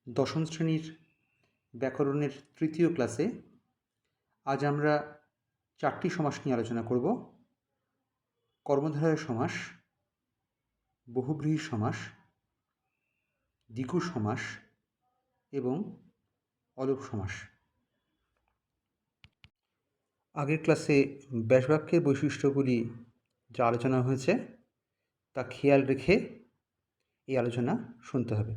দশম শ্রেণীর ব্যাকরণের তৃতীয় ক্লাসে আজ আমরা চারটি সমাস নিয়ে আলোচনা করব। কর্মধারয় সমাস, বহুব্রীহি সমাস, দ্বিগু সমাস এবং অলোপ সমাস। আগের ক্লাসে ব্যাসবাক্যের বৈশিষ্ট্যগুলি যা আলোচনা হয়েছে তা খেয়াল রেখে এই আলোচনা শুনতে হবে।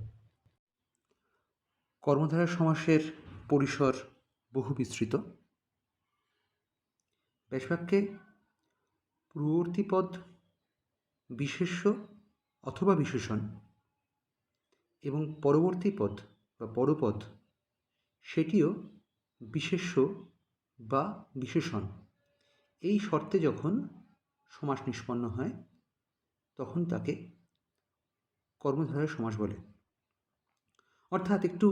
কর্মধারয় সমাসের পরিসর বহু বিস্তৃত। ব্যাসবাক্যে পূর্ববর্তী পদ বিশেষ্য অথবা বিশেষণ এবং পরবর্তী পদ বা পরপদ সেটিও বিশেষ্য বা বিশেষণ, এই শর্তে যখন সমাস নিষ্পন্ন হয় তখন তাকে কর্মধারয় সমাস বলে। অর্থাৎ একটু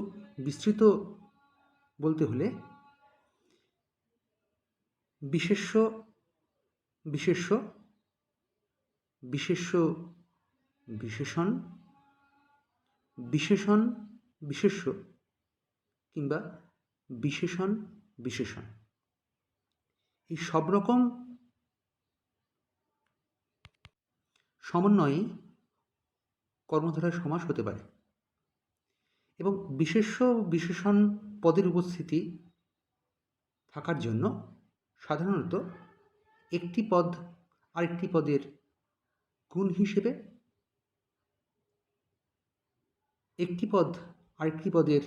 বিস্তৃত বলতে হলে বিশেষ্য বিশেষ্য, বিশেষ্য বিশেষণ, বিশেষণ বিশেষ্য কিংবা বিশেষণ বিশেষণ, এই সব রকম সমন্বয়ে কর্মধারয় সমাস হতে পারে। এবং বিশেষ্য বিশেষণ পদের উপস্থিতি থাকার জন্য সাধারণত একটি পদ আরেকটি পদের গুণ হিসেবে, একটি পদ আরেকটি পদের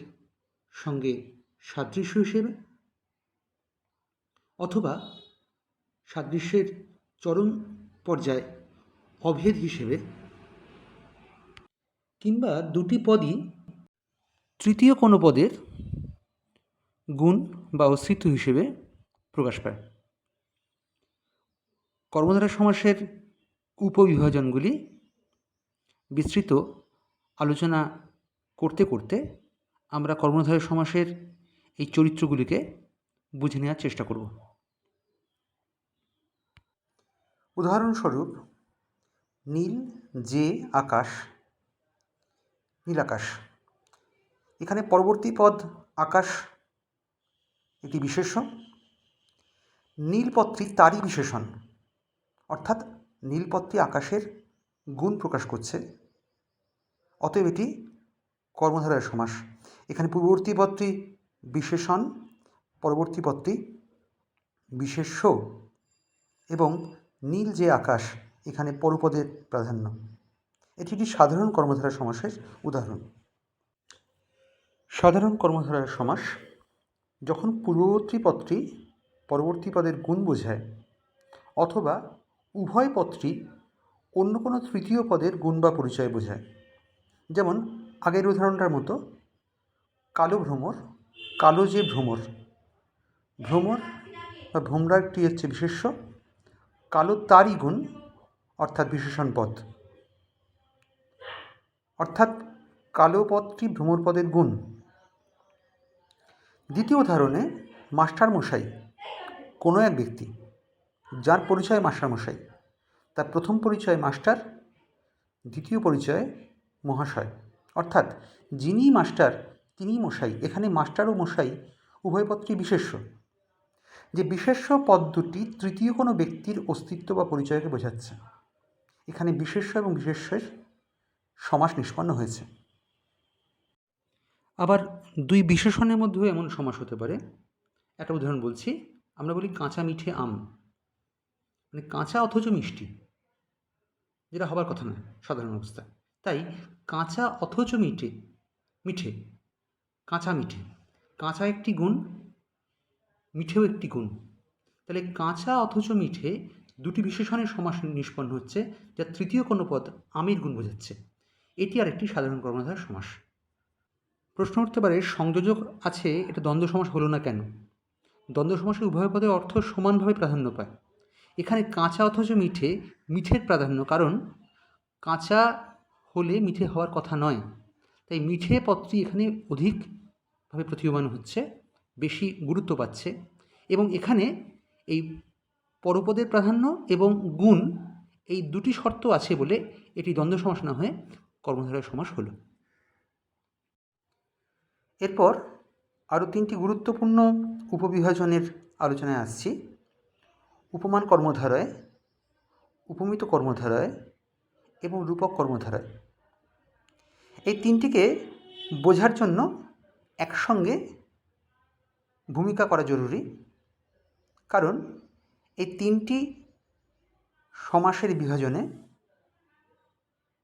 সঙ্গে সাদৃশ্য হিসেবে অথবা সাদৃশ্যের চরম পর্যায়ে অভেদ হিসেবে কিংবা দুটি পদই তৃতীয় কোনো পদের গুণ বা অস্তিত্ব হিসেবে প্রকাশ পায়। কর্মধারয় সমাসের উপবিভাজনগুলি বিস্তৃত আলোচনা করতে করতে আমরা কর্মধারয় সমাসের এই চরিত্রগুলিকে বুঝে নেওয়ার চেষ্টা করব। উদাহরণস্বরূপ, নীল যে আকাশ, নীল আকাশ, এখানে পরবর্তী পদ আকাশ একটি বিশেষ্য, নীলপত্রী তারই বিশেষণ, অর্থাৎ নীলপত্রী আকাশের গুণ প্রকাশ করছে, অতএব এটি কর্মধারয় সমাস। এখানে পূর্ববর্তী পদটি বিশেষণ, পরবর্তী পদটি বিশেষ্য এবং নীল যে আকাশ এখানে পরপদের প্রাধান্য। এটি একটি সাধারণ কর্মধারয় সমাসের উদাহরণ। সাধারণ কর্মধারয় সমাস যখন পূর্ববর্তী পদটি পরবর্তী পদের গুণ বোঝায় অথবা উভয় পদটি অন্য কোনো তৃতীয় পদের গুণ বা পরিচয় বোঝায়। যেমন আগের উদাহরণটার মতো, কালো ভ্রমর, কালো যে ভ্রমর, ভ্রমর বা ভ্রমরাটি হচ্ছে বিশেষ্য, কালো তারই গুণ অর্থাৎ বিশেষণ পদ, অর্থাৎ কালো পদটি ভ্রমর পদের গুণ। দ্বিতীয় উদাহরণে মাস্টারমশাই, কোনো এক ব্যক্তি যার পরিচয় মাস্টারমশাই, তার প্রথম পরিচয় মাস্টার, দ্বিতীয় পরিচয় মহাশয়, অর্থাৎ যিনি মাস্টার তিনি মশাই। এখানে মাস্টার ও মশাই উভয় পদটি বিশেষ্য। যে বিশেষ্য পদ দুটি তৃতীয় কোনো ব্যক্তির অস্তিত্ব বা পরিচয়কে বোঝাচ্ছে। এখানে বিশেষ্য এবং বিশেষ্যের সমাস নিষ্পন্ন হয়েছে। আবার দুই বিশেষণের মধ্যেও এমন সমাস হতে পারে। একটা উদাহরণ বলছি, আমরা বলি কাঁচা মিঠে আম, মানে কাঁচা অথচ মিষ্টি, যেটা হবার কথা নয় সাধারণ অবস্থায়। তাই কাঁচা অথচ মিঠে, মিঠে, কাঁচা মিঠে, কাঁচা একটি গুণ, মিঠেও একটি গুণ। তাহলে কাঁচা অথচ মিঠে দুটি বিশেষণের সমাস নিষ্পন্ন হচ্ছে, যা তৃতীয় কোনো পদ আমের গুণ বোঝাচ্ছে। এটি আর একটি সাধারণ কর্মধারয় সমাস। প্রশ্ন উঠতে পারে, সংযোজক আছে, এটা দ্বন্দ্ব সমাস হলো না কেন? দ্বন্দ্ব সমাসে উভয় পদের অর্থ সমানভাবে প্রাধান্য পায়। এখানে কাঁচা অথচ মিঠে, মিঠের প্রাধান্য, কারণ কাঁচা হলে মিঠে হওয়ার কথা নয়। তাই মিঠে পদটি এখানে অধিকভাবে প্রতীয়মান হচ্ছে, বেশি গুরুত্ব পাচ্ছে। এবং এখানে এই পরপদের প্রাধান্য এবং গুণ, এই দুটি শর্ত আছে বলে এটি দ্বন্দ্ব সমাস না হয়ে কর্মধারয় সমাস হলো। এরপর আরও তিনটি গুরুত্বপূর্ণ উপবিভাজনের আলোচনায় আসছি। উপমান কর্মধারয়, উপমিত কর্মধারয় এবং রূপক কর্মধারয়। এই তিনটিকে বোঝার জন্য একসঙ্গে ভূমিকা করা জরুরি, কারণ এই তিনটি সমাসের বিভাজনে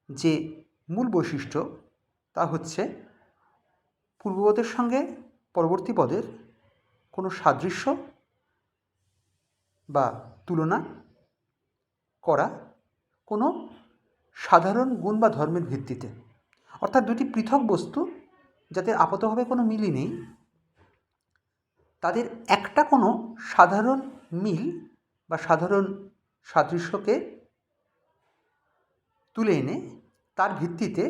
যে মূল বৈশিষ্ট্য তা হচ্ছে পূর্বপদের সঙ্গে পরবর্তী পদের কোনো সাদৃশ্য বা তুলনা করা কোনো সাধারণ গুণ বা ধর্মের ভিত্তিতে, অর্থাৎ দুটি পৃথক বস্তু যাদের আপাতভাবে কোনো মিলই নেই, তাদের একটা কোনো সাধারণ মিল বা সাধারণ সাদৃশ্যকে তুলে এনে তার ভিত্তিতে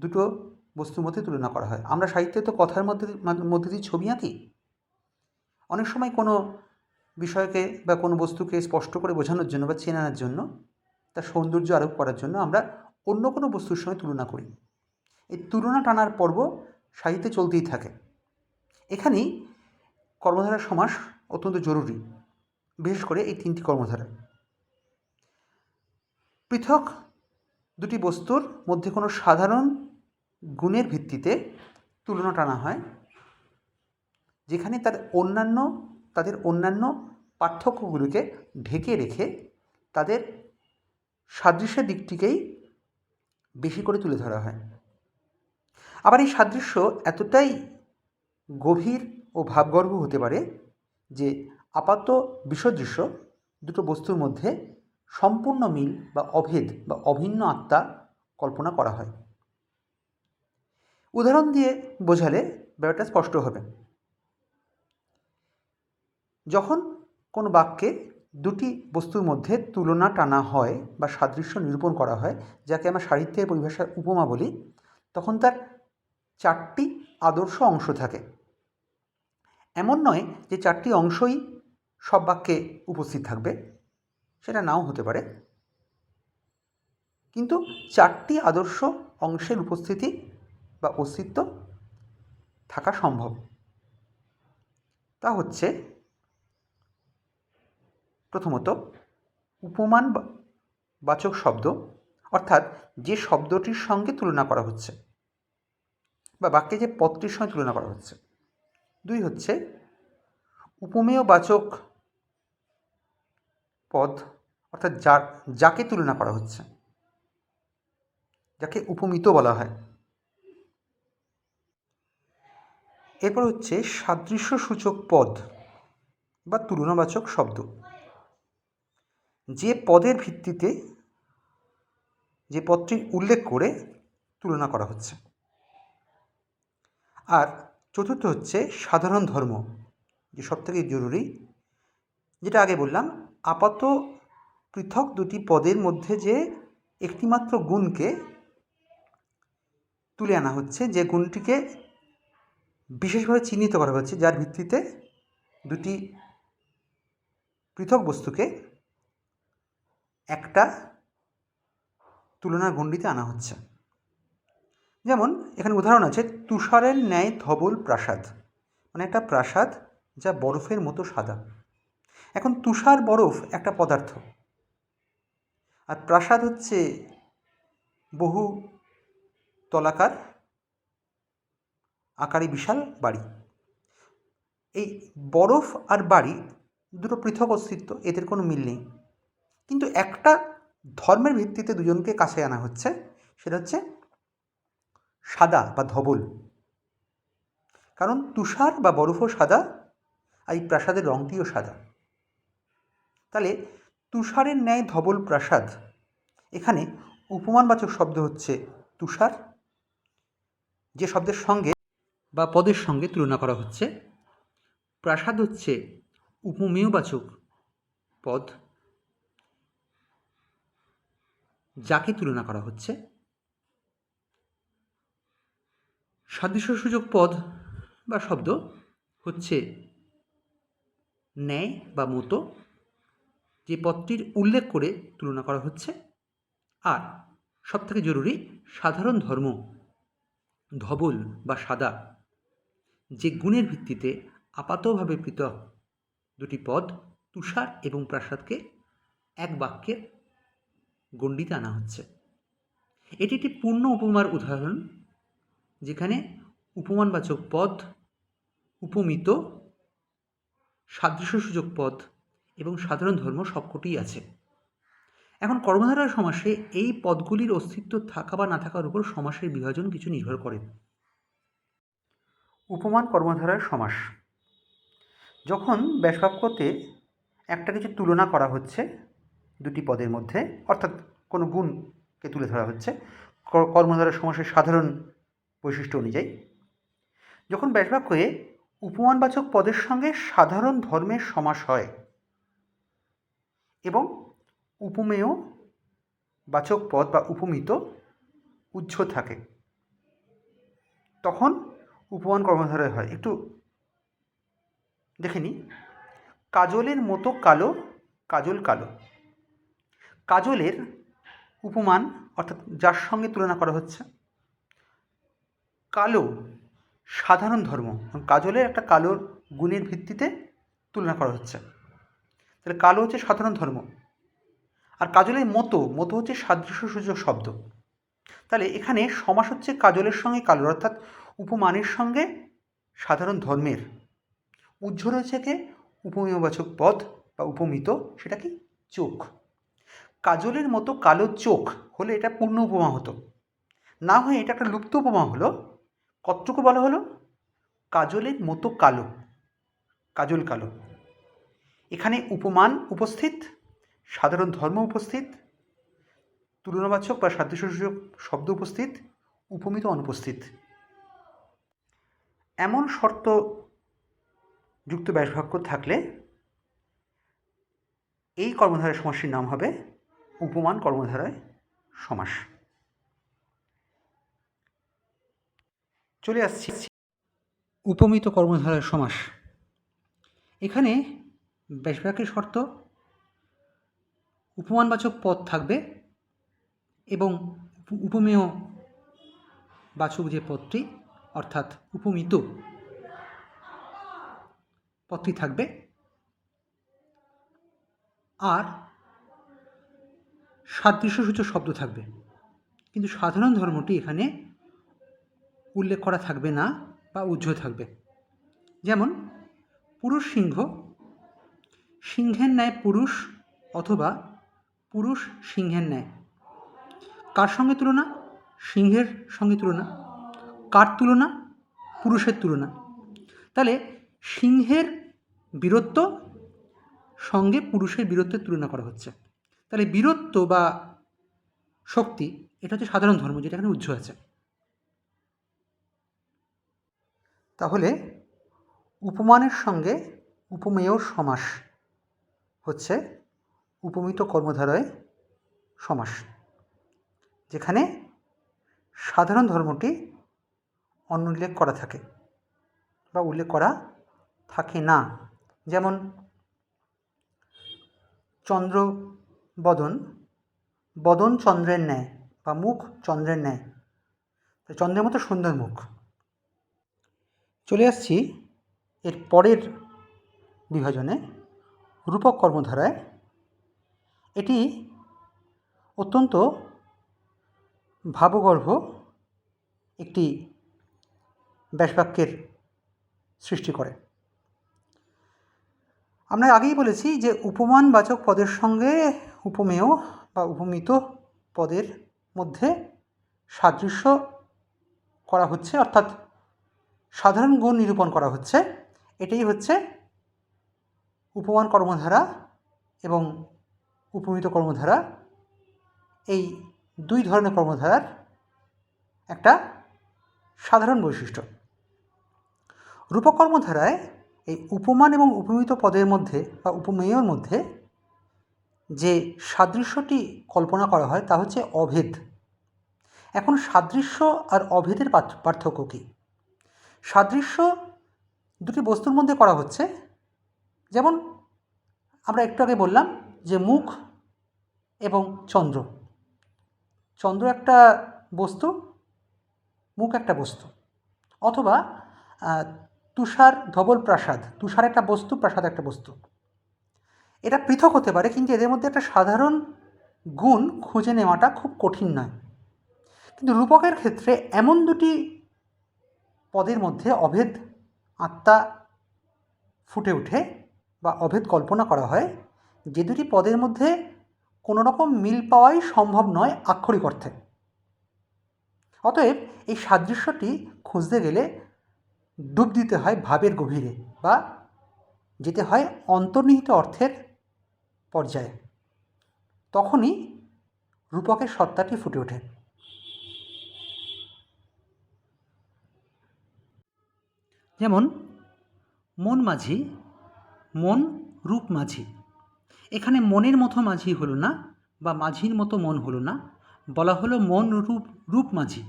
দুটো বস্তুর মধ্যে তুলনা করা হয়। আমরা সাহিত্যে তো কথার মধ্যে দিয়ে ছবি আঁকি। অনেক সময় কোনো বিষয়কে বা কোনো বস্তুকে স্পষ্ট করে বোঝানোর জন্য বা চেনানোর জন্য, তার সৌন্দর্য আরোপ করার জন্য আমরা অন্য কোনো বস্তুর সঙ্গে তুলনা করি। এই তুলনা টানার পর্ব সাহিত্যে চলতেই থাকে। এখানেই কর্মধারার সমাস অত্যন্ত জরুরি, বিশেষ করে এই তিনটি কর্মধারা। পৃথক দুটি বস্তুর মধ্যে কোনো সাধারণ গুণের ভিত্তিতে তুলনা টানা হয়, যেখানে তাদের অন্যান্য পার্থক্যগুলিকে ঢেকে রেখে তাদের সাদৃশ্যের দিকটিকেই বেশি করে তুলে ধরা হয়। আবার এই সাদৃশ্য এতটাই গভীর ও ভাবগর্ভ হতে পারে যে আপাত বিসদৃশ্য দুটো বস্তুর মধ্যে সম্পূর্ণ মিল বা অভেদ বা অভিন্ন আত্মা কল্পনা করা হয়। উদাহরণ দিয়ে বোঝালে ব্যাপারটা স্পষ্ট হবে। যখন কোনো বাক্যে দুটি বস্তুর মধ্যে তুলনা টানা হয় বা সাদৃশ্য নিরূপণ করা হয়, যাকে আমরা সাহিত্যের পরিভাষায় উপমা বলি, তখন তার চারটি আদর্শ অংশ থাকে। এমন নয় যে চারটি অংশই সব বাক্যে উপস্থিত থাকবে, সেটা নাও হতে পারে, কিন্তু চারটি আদর্শ অংশের উপস্থিতি বা অস্তিত্ব থাকা সম্ভব। তা হচ্ছে প্রথমত উপমান বাচক শব্দ, অর্থাৎ যে শব্দটির সঙ্গে তুলনা করা হচ্ছে বা বাক্যে যে পদটির সঙ্গে তুলনা করা হচ্ছে। দুই হচ্ছে উপমেয় বাচক পদ, অর্থাৎ যাকে তুলনা করা হচ্ছে, যাকে উপমিত বলা হয়। এরপর হচ্ছে সাদৃশ্য সূচক পদ বা তুলনাবাচক শব্দ, যে পদের ভিত্তিতে যে পদটি উল্লেখ করে তুলনা করা হচ্ছে। আর চতুর্থ হচ্ছে সাধারণ ধর্ম, যে সবথেকে জরুরি, যেটা আগে বললাম, আপাত পৃথক দুটি পদের মধ্যে যে একটিমাত্র গুণকে তুলে আনা হচ্ছে, যে গুণটিকে বিশেষভাবে চিহ্নিত করা হচ্ছে, যার ভিত্তিতে দুটি পৃথক বস্তুকে একটা তুলনার গণ্ডিতে আনা হচ্ছে। যেমন এখানে উদাহরণ আছে, তুষারের ন্যায় ধবল প্রাসাদ, মানে একটা প্রাসাদ যা বরফের মতো সাদা। এখন তুষার বরফ একটা পদার্থ, আর প্রাসাদ হচ্ছে বহু তলাকার আকারে বিশাল বাড়ি। এই বরফ আর বাড়ি দুটো পৃথক অস্তিত্ব, এদের কোনো মিল নেই, কিন্তু একটা ধর্মের ভিত্তিতে দুজনকে কাছে আনা হচ্ছে, সেটা হচ্ছে সাদা বা ধবল। কারণ তুষার বা বরফও সাদা, আর এই প্রাসাদের রঙটিও সাদা। তাহলে তুষারের ন্যায় ধবল প্রাসাদ, এখানে উপমানবাচক শব্দ হচ্ছে তুষার, যে শব্দের সঙ্গে বা পদের সঙ্গে তুলনা করা হচ্ছে। প্রাসাদ হচ্ছে উপমেয়বাচক পদ, যাকে তুলনা করা হচ্ছে। সাদৃশ্যসূচক পদ বা শব্দ হচ্ছে ন্যায় বা মতো, যে পদটির উল্লেখ করে তুলনা করা হচ্ছে। আর সবথেকে জরুরি সাধারণ ধর্ম, ধবল বা সাদা, যে গুণের ভিত্তিতে আপাতভাবে পৃথক দুটি পদ তুষার এবং প্রাসাদকে এক বাক্যের গণ্ডিতে আনা হচ্ছে। এটি একটি পূর্ণ উপমার উদাহরণ, যেখানে উপমানবাচক পদ, উপমিত, সাদৃশ্যসূচক পদ এবং সাধারণ ধর্ম সবকটিই আছে। এখন কর্মধারয় সমাসে এই পদগুলির অস্তিত্ব থাকা বা না থাকার উপর সমাসের বিভাজন কিছু নির্ভর করে। উপমান কর্মধারয় সমাস। যখন ব্যাসবাক্যতে একটা কিছু তুলনা করা হচ্ছে দুটি পদের মধ্যে, অর্থাৎ কোনো গুণকে তুলে ধরা হচ্ছে কর্মধারয় সমাসের সাধারণ বৈশিষ্ট্য অনুযায়ী, যখন ব্যাসবাক্যে উপমানবাচক পদের সঙ্গে সাধারণ ধর্মের সমাস হয় এবং উপমেয় বাচক পদ বা উপমিত উহ্য থাকে, তখন উপমান কর্মধারয় হয়। একটু দেখে নিই। কাজলের মতো কালো, কাজল কালো। কাজলের উপমান, অর্থাৎ যার সঙ্গে তুলনা করা হচ্ছে, কালো সাধারণ ধর্ম, কাজলের একটা কালোর গুণের ভিত্তিতে তুলনা করা হচ্ছে। তাহলে কালো হচ্ছে সাধারণ ধর্ম, আর কাজলের মতো, মতো হচ্ছে সাদৃশ্যসূচক শব্দ। তাহলে এখানে সমাস হচ্ছে কাজলের সঙ্গে কালোর, অর্থাৎ উপমানের সঙ্গে সাধারণ ধর্মের। উহ্য রয়েছে কে? উপমেয়বাচক পদ বা উপমিত, সেটা কি? চোখ। কাজলের মতো কালো চোখ হলে এটা পূর্ণ উপমা হতো, না হয়ে এটা একটা লুপ্ত উপমা হলো। কতটুকু বলা হলো? কাজলের মতো কালো, কাজল কালো। এখানে উপমান উপস্থিত, সাধারণ ধর্ম উপস্থিত, তুলনাবাচক বা সাদৃশ্যসূচক শব্দ উপস্থিত, উপমিত অনুপস্থিত। এমন শর্ত যুক্ত ব্যাসবাক্য থাকলে এই কর্মধারয় সমাসটির নাম হবে উপমান কর্মধারয় সমাস। চলে আসছি উপমিত কর্মধারয় সমাস। এখানে ব্যাসবাক্যের শর্ত উপমানবাচক পদ থাকবে এবং উপমেয় বাচক যে পদটি, অর্থাৎ উপমিত পদটি থাকবে, আর সাদৃশ্যসূচক শব্দ থাকবে। কিন্তু সাধারণ ধর্মটি এখানে উল্লেখ করা থাকবে না বা উহ্য থাকবে। যেমন পুরুষ সিংহ, সিংহের ন্যায় পুরুষ, অথবা পুরুষ সিংহের ন্যায়। কার সঙ্গে তুলনা? সিংহের সঙ্গে তুলনা। কার তুলনা? পুরুষের তুলনা। তাহলে সিংহের বীরত্ব সঙ্গে পুরুষের বীরত্বের তুলনা করা হচ্ছে। তাহলে বীরত্ব বা শক্তি, এটা হচ্ছে সাধারণ ধর্ম, যেটা এখানে উহ্য আছে। তাহলে উপমানের সঙ্গে উপমেয় সমাস হচ্ছে উপমিত কর্মধারয় সমাস, যেখানে সাধারণ ধর্মটি অনুল্লেখ করা থাকে বা উল্লেখ করা থাকে না। যেমন চন্দ্র বদন, বদন চন্দ্রের ন্যায়, বা মুখ চন্দ্রের ন্যায়, চন্দ্রের মতো সুন্দর মুখ। চলে আসছি এর পরের বিভাজনে, রূপক কর্মধারায়। এটি অত্যন্ত ভাবগর্ভ একটি ব্যাসবাক্যের সৃষ্টি করে। আমরা আগেই বলেছি যে উপমানবাচক পদের সঙ্গে উপমেয় বা উপমিত পদের মধ্যে সাদৃশ্য করা হচ্ছে, অর্থাৎ সাধারণ গুণ নিরূপণ করা হচ্ছে। এটাই হচ্ছে উপমান কর্মধারা এবং উপমিত কর্মধারা, এই দুই ধরনের কর্মধারার একটা সাধারণ বৈশিষ্ট্য। রূপক কর্মধারায় এই উপমান এবং উপমিত পদের মধ্যে বা উপমেয়র মধ্যে যে সাদৃশ্যটি কল্পনা করা হয় তা হচ্ছে অভেদ। এখন সাদৃশ্য আর অভেদের পার্থক্য কী? সাদৃশ্য দুটি বস্তুর মধ্যে করা হচ্ছে, যেমন আমরা একটু আগে বললাম যে মুখ এবং চন্দ্র। চন্দ্র একটা বস্তু, মুখ একটা বস্তু। অথবা তুষার ধবল প্রাসাদ, তুষার একটা বস্তু, প্রাসাদ একটা বস্তু। এটা পৃথক হতে পারে, কিন্তু এদের মধ্যে একটা সাধারণ গুণ খুঁজে নেওয়াটা খুব কঠিন নয়। কিন্তু রূপকের ক্ষেত্রে এমন দুটি পদের মধ্যে অভেদ আত্মা ফুটে ওঠে বা অভেদ কল্পনা করা হয়, যে দুটি পদের মধ্যে কোনো রকম মিল পাওয়াই সম্ভব নয় আক্ষরিক অর্থে। অতএব এই সাদৃশ্যটি খুঁজতে গেলে ডুব দিতে হয় ভাবের গভীরে বা যেতে হয় অন্তর্নিহিত অর্থের পর্যায়ে, তখনই রূপকের সত্তাটি ফুটে ওঠে। যেমন মন মাঝি, মন রূপ মাঝি। এখানে মনের মতো মাঝি হলো না বা মাঝির মতো মন হলো না, বলা হলো মন রূপ রূপ মাঝি।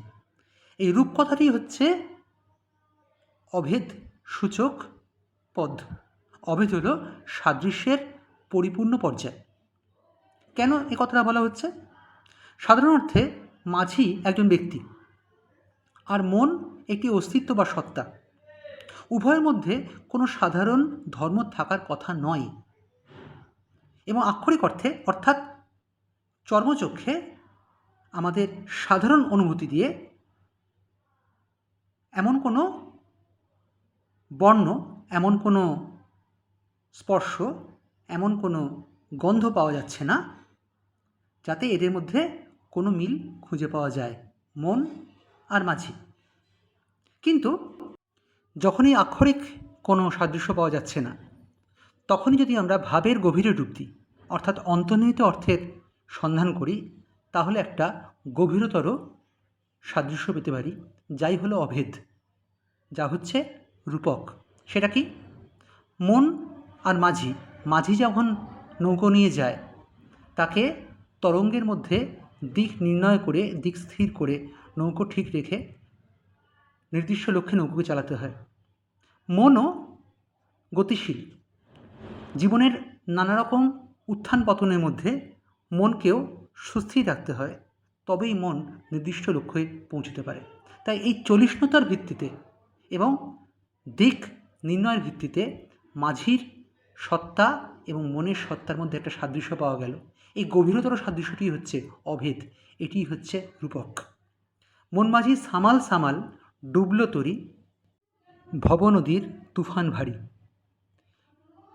এই রূপ কথাটি হচ্ছে অভেদ সূচক পদ। অভেদ হলো সাদৃশ্যের পরিপূর্ণ পর্যায়। কেন এ কথাটা বলা হচ্ছে? সাধারণ অর্থে মাঝি একজন ব্যক্তি আর মন একটি অস্তিত্ব বা সত্তা। উভয়ের মধ্যে কোনো সাধারণ ধর্ম থাকার কথা নয়, এবং আক্ষরিক অর্থে অর্থাৎ চর্মচক্ষে আমাদের সাধারণ অনুভূতি দিয়ে এমন কোনো বর্ণ, এমন কোনো স্পর্শ, এমন কোনো গন্ধ পাওয়া যাচ্ছে না যাতে এদের মধ্যে কোনো মিল খুঁজে পাওয়া যায়, মন আর মাঝি। কিন্তু যখনই আক্ষরিক কোনো সাদৃশ্য পাওয়া যাচ্ছে না, তখনই যদি আমরা ভাবের গভীরে ডুব দিই, অর্থাৎ অন্তর্নিহিত অর্থের সন্ধান করি, তাহলে একটা গভীরতর সাদৃশ্য পেতে পারি, যাই হলো অভেদ, যা হচ্ছে রূপক। সেটা কি? মন আর মাঝি, মাঝি যখন নৌকো নিয়ে যায়, তাকে তরঙ্গের মধ্যে দিক নির্ণয় করে, দিক স্থির করে নৌকো ঠিক রেখে নির্দিষ্ট লক্ষ্যে নৌকোকে চালাতে হয়। মনও গতিশীল। জীবনের নানা রকম উত্থান পতনের মধ্যে মনকেও সুস্থির রাখতে হয়, তবেই মন নির্দিষ্ট লক্ষ্যে পৌঁছতে পারে। তাই এই চলিষ্ণুতার ভিত্তিতে এবং দিক নির্ণয়ের ভিত্তিতে মাঝির সত্তা এবং মনের সত্তার মধ্যে একটা সাদৃশ্য পাওয়া গেল। এই গভীরতর সাদৃশ্যটি হচ্ছে অভেদ, এটি হচ্ছে রূপক। মন মাঝি সামাল সামাল ডুবল তরি, ভব নদীর তুফান ভারী।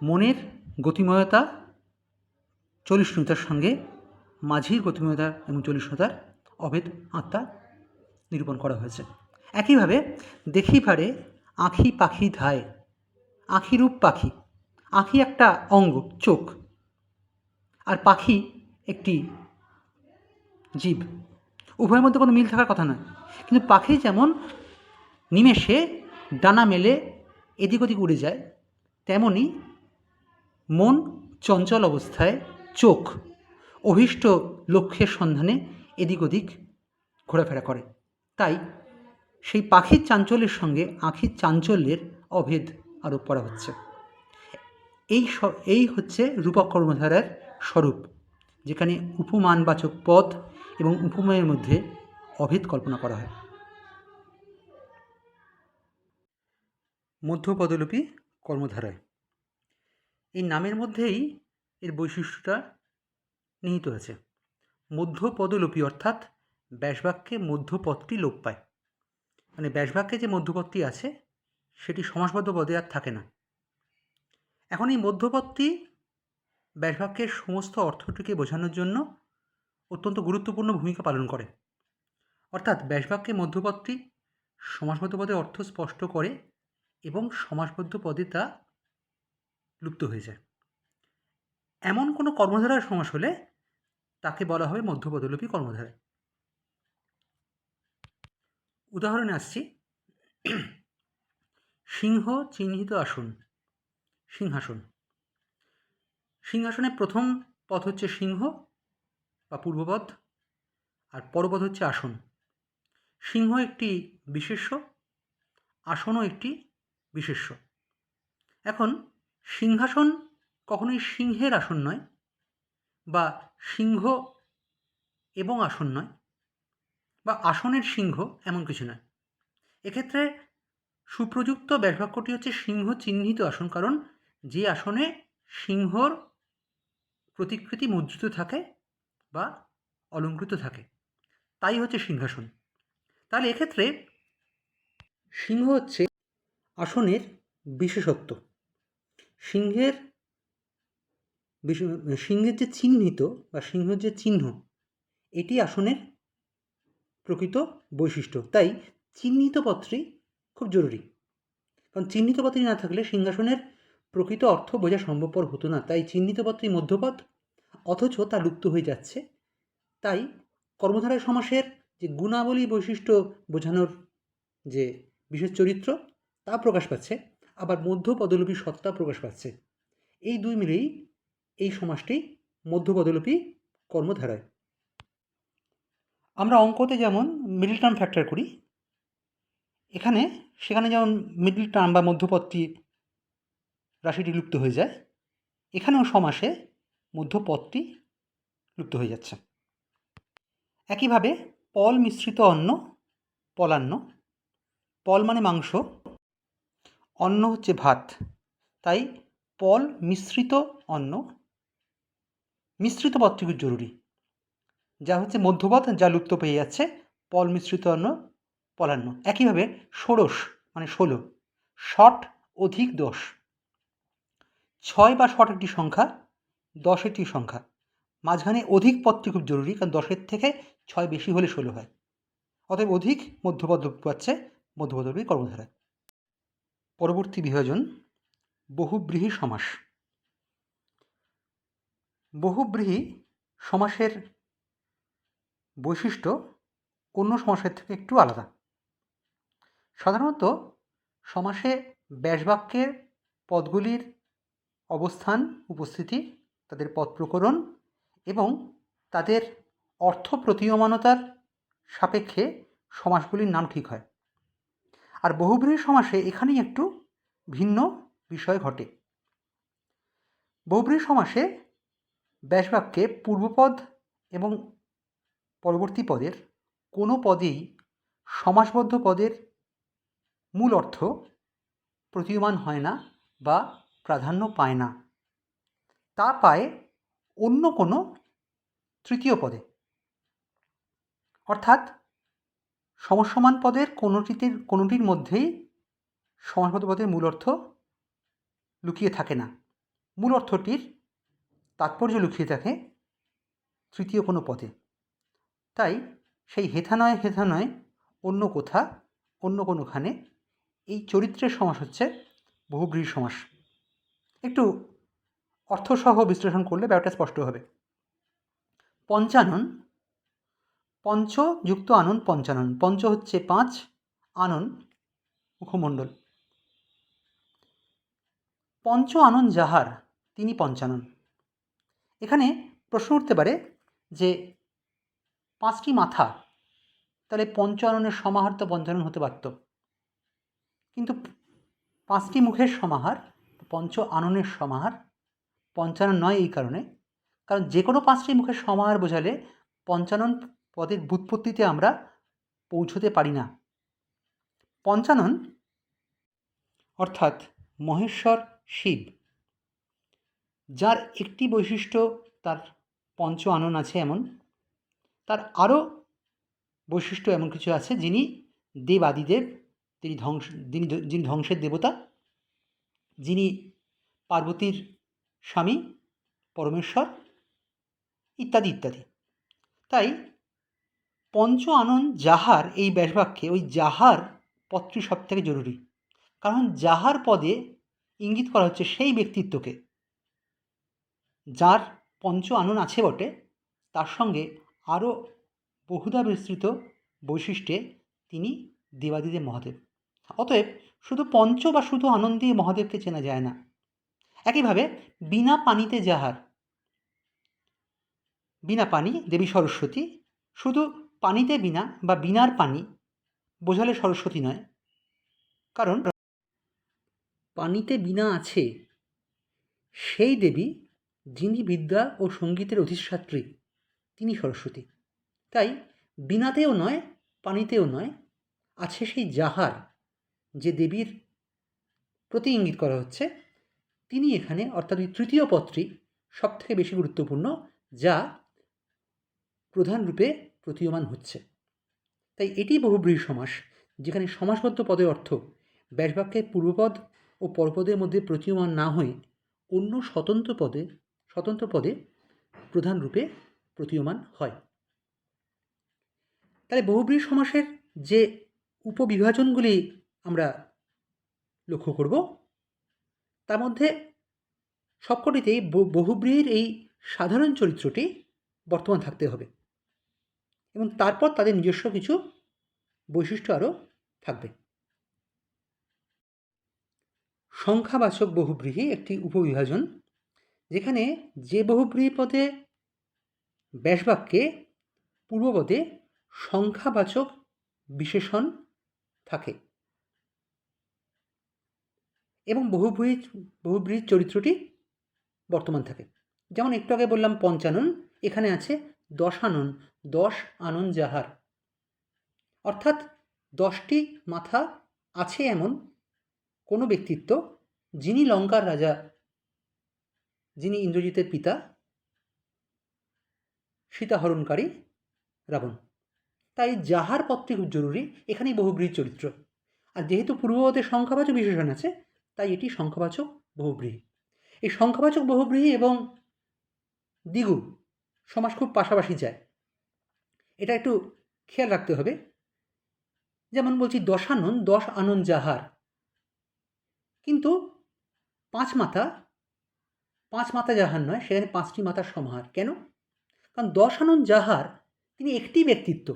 মনের গতিময়তা চলিষ্ণুতার সঙ্গে মাঝির গতিময়তা এবং চলিষ্ণুতার অভেদ আত্মা নিরূপণ করা হয়েছে। একইভাবে দেখি পারে আঁখি পাখি ধায়, আঁখি রূপ পাখি। আঁখি একটা অঙ্গ, চোখ, আর পাখি একটি জীব। উভয়ের মধ্যে কোনো মিল থাকার কথা নয়, কিন্তু পাখি যেমন নিমেষে ডানা মেলে এদিক ওদিক উড়ে যায়, তেমনি মন চঞ্চল অবস্থায় চোখ অভীষ্ট লক্ষ্যের সন্ধানে এদিক ওদিক ঘোরাফেরা করে। তাই সেই পাখির চাঞ্চল্যের সঙ্গে আঁখির চাঞ্চল্যের অভেদ আরোপ করা হচ্ছে। এই হচ্ছে রূপক কর্মধারার স্বরূপ, যেখানে উপমানবাচক পদ এবং উপমেয়ের মধ্যে অভেদ কল্পনা করা হয়। মধ্যপদলোপী কর্মধারায় এই নামের মধ্যেই এর বৈশিষ্ট্যটা নিহিত আছে। মধ্যপদলোপী অর্থাৎ ব্যাসবাক্যে মধ্যপদটি লোপ পায়, মানে ব্যাসবাক্যে যে মধ্যপদটি আছে সেটি সমাসবদ্ধ পদে আর থাকে না। এখন এই মধ্যপদটি ব্যাসবাক্যের সমস্ত অর্থটিকে বোঝানোর জন্য অত্যন্ত গুরুত্বপূর্ণ ভূমিকা পালন করে। অর্থাৎ ব্যাসবাক্যে মধ্যপদটি সমাসবদ্ধ পদে অর্থ স্পষ্ট করে এবং সমাসবদ্ধ পদে তা লুপ্ত হয়ে যায়। এমন কোনো কর্মধারার সমাস হলে তাকে বলা হবে মধ্যপদলোপী কর্মধারা। উদাহরণে আসছি, সিংহ চিহ্নিত আসন, সিংহাসন। সিংহাসনের প্রথম পদ হচ্ছে সিংহ বা পূর্বপদ, আর পরপদ হচ্ছে আসন। সিংহ একটি বিশেষ্য, আসনও একটি বিশেষ্য। এখন সিংহাসন কখনোই সিংহের আসন নয় বা সিংহ এবং আসন নয় বা আসনের সিংহ, এমন কিছু নয়। এক্ষেত্রে সুপ্রযুক্ত ব্যাসবাক্যটি হচ্ছে সিংহ চিহ্নিত আসন, কারণ যে আসনে সিংহর প্রতিকৃতি মুদ্রিত থাকে বা অলঙ্কৃত থাকে তাই হচ্ছে সিংহাসন। তাহলে এক্ষেত্রে সিংহ হচ্ছে আসনের বিশেষত্ব। সিংহের সিংহের যে চিহ্নিত বা সিংহের যে চিহ্ন, এটি আসনের প্রকৃত বৈশিষ্ট্য। তাই চিহ্নিত পত্রই খুব জরুরি, কারণ চিহ্নিত পত্রী না থাকলে সিংহাসনের প্রকৃত অর্থ বোঝা সম্ভবপর হতো না। তাই চিহ্নিত পত্রই মধ্যপদ, অথচ তা লুপ্ত হয়ে যাচ্ছে। তাই কর্মধারয় সমাসের যে গুণাবলী বৈশিষ্ট্য বোঝানোর যে বিশেষ চরিত্র তা প্রকাশ পাচ্ছে, আবার মধ্যপদলোপী সত্তা প্রকাশ পাচ্ছে। এই দুই মিলেই এই সমাসটি মধ্যপদলোপী কর্মধারয়। আমরা অঙ্কতে যেমন মিডল টার্ম ফ্যাক্টর করি, সেখানে যেমন মিডল টার্ম বা মধ্যপদটি রাশিটি লুপ্ত হয়ে যায়, এখানেও সমাসে মধ্যপদটি লুপ্ত হয়ে যাচ্ছে। একইভাবে পল মিশ্রিত অন্ন, পলান্ন। পল মানে মাংস, অন্ন হচ্ছে ভাত, তাই পল মিশ্রিত অন্ন, মিশ্রিত পদটি খুব জরুরি, যা হচ্ছে মধ্যপদ, যা লুপ্ত পেয়ে যাচ্ছে। পল মিশ্রিত অন্ন, পলান্ন। একইভাবে ষোড়শ মানে 16, ষট অধিক 10। 6 বা ষট একটি সংখ্যা, 10 একটি সংখ্যা, মাঝখানে অধিক পদটি খুব জরুরি, কারণ 10-এর থেকে 6 বেশি হলে 16 হয়। অতএব অধিক মধ্যপদ লোপ পাচ্ছে মধ্যপদলোপী কর্মধারায়। পরবর্তী বিভাজন বহুব্রীহি সমাস। বহুব্রীহি সমাসের বৈশিষ্ট্য অন্য সমাসের থেকে একটু আলাদা। সাধারণত সমাসে ব্যাসবাক্যের পদগুলির অবস্থান, উপস্থিতি, তাদের পদ প্রকরণ এবং তাদের অর্থ প্রতীয়মানতার সাপেক্ষে সমাসগুলির নাম ঠিক হয়। আর বহুব্রীহি সমাসে এখানেই একটু ভিন্ন বিষয় ঘটে। বহুব্রীহি সমাসে ব্যাসবাক্যে পূর্বপদ এবং পরবর্তী পদের কোনো পদেই সমাসবদ্ধ পদের মূল অর্থ প্রতীয়মান হয় না বা প্রাধান্য পায় না, তা পায় অন্য কোনো তৃতীয় পদে। অর্থাৎ সমসমান পদের কোনোটির মধ্যেই সমাসবদ্ধ পদের মূল অর্থ লুকিয়ে থাকে না, মূল অর্থটির তাৎপর্য লুকিয়ে থাকে তৃতীয় কোনো পদে। তাই সেই হেথা নয় অন্য কোথা, অন্য কোনোখানে, এই চরিত্রের সমাস হচ্ছে বহুব্রীহি সমাস। একটু অর্থসহ বিশ্লেষণ করলে ব্যাপারটা স্পষ্ট হবে। পঞ্চানন, পঞ্চ যুক্ত আনন, পঞ্চানন। পঞ্চ হচ্ছে 5, আনন মুখমণ্ডল। পঞ্চ আনন যাহার, তিনি পঞ্চানন। এখানে প্রশ্ন উঠতে পারে যে 5টি মাথা, তাহলে পঞ্চ আননের সমাহার তো পঞ্চানন হতে পারত, কিন্তু 5টি মুখের সমাহার, পঞ্চ আননের সমাহার পঞ্চানন নয়। এই কারণ যে কোনো 5টি মুখের সমাহার বোঝালে পঞ্চানন পদের ব্যুৎপত্তিতে আমরা পৌঁছতে পারি না। পঞ্চানন অর্থাৎ মহেশ্বর শিব, যার একটি বৈশিষ্ট্য তার পঞ্চ আনন আছে, এমন তার আরও বৈশিষ্ট্য এমন কিছু আছে, যিনি দেবাদিদেব, যিনি ধ্বংসের দেবতা, যিনি পার্বতীর স্বামী পরমেশ্বর, ইত্যাদি ইত্যাদি। তাই পঞ্চ আনন যাহার এই ব্যাসবাক্যে ওই যাহার পদটি সব থেকে জরুরি, কারণ যাহার পদে ইঙ্গিত করা হচ্ছে সেই ব্যক্তিত্বকে যার পঞ্চ আনন আছে বটে, তার সঙ্গে আরও বহুধা বিস্তৃত বৈশিষ্ট্যে তিনি দেবাদিদেব মহাদেব। অতএব শুধু পঞ্চ বা শুধু আনন দিয়ে মহাদেবকে চেনা যায় না। একইভাবে বিনা পানিতে যাহার, বিনা পানি দেবী সরস্বতী, শুধু পানিতে বিনা বা বিনার পানি বোঝালে সরস্বতী নয়, কারণ পানিতে বিনা আছে সেই দেবী যিনি বিদ্যা ও সঙ্গীতের অধিষ্ঠাত্রী, তিনি সরস্বতী। তাই বিনাতেও নয়, পানিতেও নয়, আছে সেই যাহার, যে দেবীর প্রতি ইঙ্গিত করা হচ্ছে তিনি এখানে, অর্থাৎ ওই তৃতীয় পদটি সবথেকে বেশি গুরুত্বপূর্ণ, যা প্রধান রূপে প্রতীয়মান হচ্ছে। তাই এটি বহুব্রীহি সমাস, যেখানে সমাসবদ্ধ পদের অর্থ ব্যাসবাক্যের পূর্বপদ ও পরপদের মধ্যে প্রতীয়মান না হয়ে অন্য স্বতন্ত্র পদে প্রধান রূপে প্রতীয়মান হয়। তাহলে বহুব্রীহি সমাসের যে উপবিভাজনগুলি আমরা লক্ষ্য করব, তার মধ্যে সবকটিতেই বহুব্রীহির এই সাধারণ চরিত্রটি বর্তমান থাকতে হবে এবং তারপর তাদের নিজস্ব কিছু বৈশিষ্ট্য আরও থাকবে। সংখ্যাবাচক বহুব্রীহি একটি উপবিভাজন, যেখানে যে বহুব্রীহি পদে ব্যাসবাক্যে পূর্বপদে সংখ্যাবাচক বিশেষণ থাকে এবং বহুব্রীহির চরিত্রটি বর্তমান থাকে। যেমন একটু আগে বললাম পঞ্চানন, এখানে আছে দশানন, 10 আনন যাহার, অর্থাৎ 10টি মাথা আছে এমন কোনো ব্যক্তিত্ব যিনি লঙ্কার রাজা, যিনি ইন্দ্রজিতের পিতা, সীতাহরণকারী রাবণ। তাই যাহার পদটি খুব জরুরি, এখানেই বহুব্রীহির চরিত্র। আর যেহেতু পূর্বপদে সংখ্যাবাচক বিশেষণ আছে, তাই এটি সংখ্যাবাচক বহুব্রীহি। এই সংখ্যাবাচক বহুব্রীহি এবং দ্বিগু সমাস খুব পাশাপাশি যায়, এটা একটু খেয়াল রাখতে হবে। যেমন বলছি দশানন, 10 আনন যাহার, কিন্তু 5 মাথা যাহার নয়, সেখানে 5টি মাথার সমাহার। কেন? কারণ 10 আনন যাহার তিনি একটি ব্যক্তিত্ব।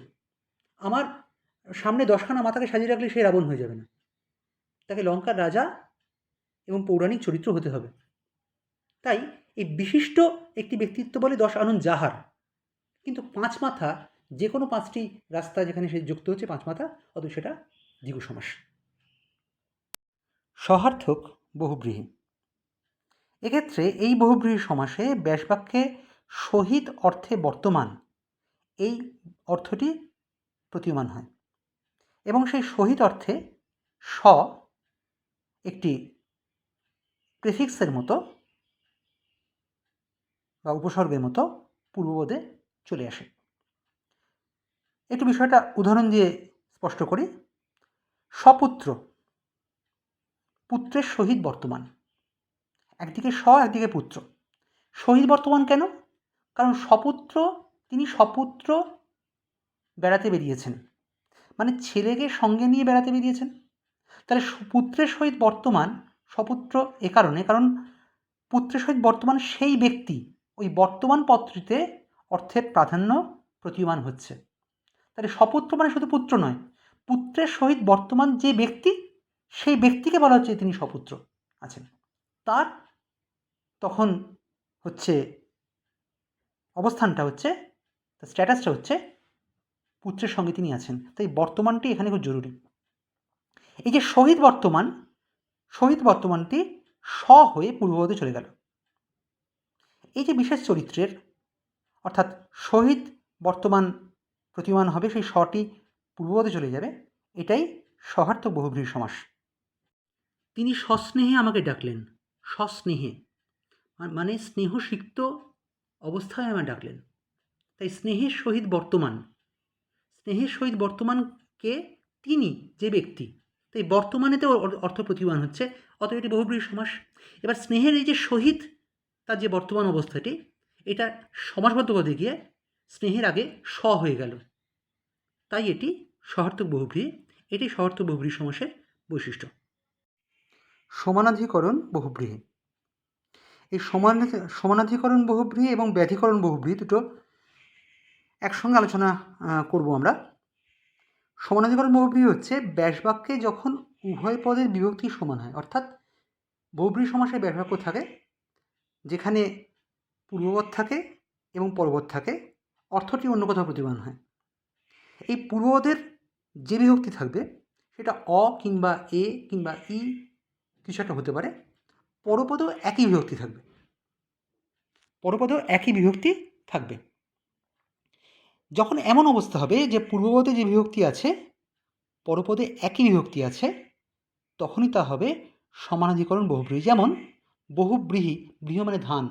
আমার সামনে 10খানা মাথাকে সাজিয়ে রাখলে সে রাবণ হয়ে যাবে না, তাকে লঙ্কার রাজা এবং পৌরাণিক চরিত্র হতে হবে। তাই এই বিশিষ্ট একটি ব্যক্তিত্ব বলে 10 আনন যাহার, কিন্তু 5 মাথা, যে কোনো 5টি রাস্তা যেখানে সে যুক্ত হচ্ছে 5 মাথা, অথচ সেটা দ্বিগু সমাস। সহার্থক বহুব্রীহি, এক্ষেত্রে এই বহুব্রীহি সমাসে ব্যাসবাক্যে সহিত অর্থে বর্তমান এই অর্থটি প্রতীয়মান হয় এবং সেই সহিত অর্থে স একটি প্রেফিক্সের মতো বা উপসর্গের মতো পূর্বপদে চলে আসে। একটু বিষয়টা উদাহরণ দিয়ে স্পষ্ট করি। সপুত্র, পুত্রের সহিত বর্তমান, একদিকে স একদিকে পুত্র, সহিত বর্তমান কেন? কারণ তিনি সপুত্র বেড়াতে বেরিয়েছেন, মানে ছেলেকে সঙ্গে নিয়ে বেড়াতে বেরিয়েছেন। তাহলে পুত্রের সহিত বর্তমান, সপুত্র এ কারণে, কারণ পুত্রের সহিত বর্তমান সেই ব্যক্তি, ওই বর্তমান পদটিতে অর্থের প্রাধান্য প্রতীয়মান হচ্ছে। তাহলে সপুত্র মানে শুধু পুত্র নয়, পুত্রের সহিত বর্তমান যে ব্যক্তি, সেই ব্যক্তিকে বলা হচ্ছে তিনি সপুত্র আছেন। তার তখন হচ্ছে অবস্থানটা হচ্ছে, তার স্ট্যাটাসটা হচ্ছে পুত্রের সঙ্গে তিনি আছেন। তাই বর্তমানটি এখানে খুব জরুরি। এই যে সহিত বর্তমানটি স হয়ে পূর্বপদে চলে গেল। এই যে বিশেষ চরিত্রের, অর্থাৎ সহিত বর্তমান প্রতীয়মান হবে, সেই সটি পূর্বপদে চলে যাবে, এটাই সহার্থক বহুব্রীহি সমাস। তিনি সস্নেহে আমাকে ডাকলেন, সস্নেহে মানে স্নেহসিক্ত অবস্থায় আমায় ডাকলেন। তাই স্নেহের সহিত বর্তমানকে তিনি যে ব্যক্তি, তাই বর্তমানেতেও অর্থ প্রতীয়মান হচ্ছে, অতএব এটি বহুব্রীহি সমাস। এবার স্নেহের এই যে সহিত তার যে বর্তমান অবস্থাটি, এটা সমাসবদ্ধ পদে গিয়ে স্নেহের আগে স হয়ে গেল, তাই এটি সহার্থক বহুব্রীহি। এটি সহার্থক বহুব্রীহি সমাসের বৈশিষ্ট্য। সমানাধিকরণ বহুব্রীহি, এই সমানাধিকরণ বহুব্রীহি এবং ব্যাধিকরণ বহুব্রীহি দুটো একসঙ্গে আলোচনা করব আমরা। সমানাধিকরণ বহুব্রীহি হচ্ছে ব্যাসবাক্যে যখন উভয় পদের বিভক্তি সমান হয়, অর্থাৎ বহুব্রীহি সমাসে ব্যাসবাক্য থাকে যেখানে পূর্বপদ থাকে এবং পরপদ থাকে, অর্থটি অন্য কোথাও প্রতীয়মান হয়। এই পূর্বপদের যে বিভক্তি থাকবে সেটা অ কিংবা এ কিংবা ই কিছু একটা হতে পারে, পরপদেও একই বিভক্তি থাকবে। যখন এমন অবস্থা হবে যে পূর্বপদে যে বিভক্তি আছে, পরপদে একই বিভক্তি আছে, তখনই তা হবে সমানাধিকরণ বহুব্রীহি। যেমন বহুব্রীহি, বৃহ মানে ধান,